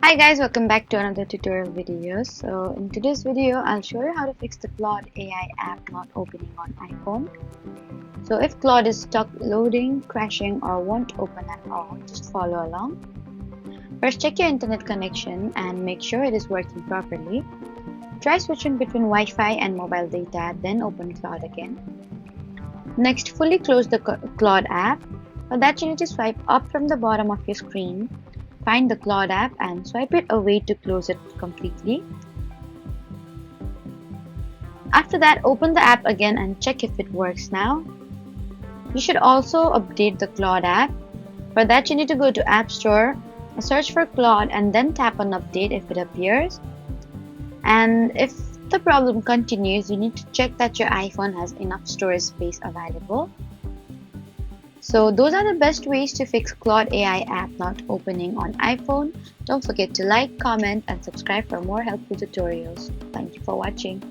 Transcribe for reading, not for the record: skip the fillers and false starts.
Hi guys, welcome back to another tutorial video. So in today's video, I'll show you how to fix the Claude AI app not opening on iPhone. So if Claude is stuck loading, crashing or won't open at all, just follow along. First, check your internet connection and make sure it is working properly. Try switching between Wi-Fi and mobile data, then open Claude again. Next, fully close the Claude app. For that, you need to swipe up from the bottom of your screen. Find the Claude app and swipe it away to close it completely. After that, open the app again and check if it works now. You should also update the Claude app. For that, you need to go to App Store, search for Claude and then tap on Update if it appears. And if the problem continues, you need to check that your iPhone has enough storage space available. So those are the best ways to fix Claude AI app not opening on iPhone. Don't forget to like, comment, and subscribe for more helpful tutorials. Thank you for watching.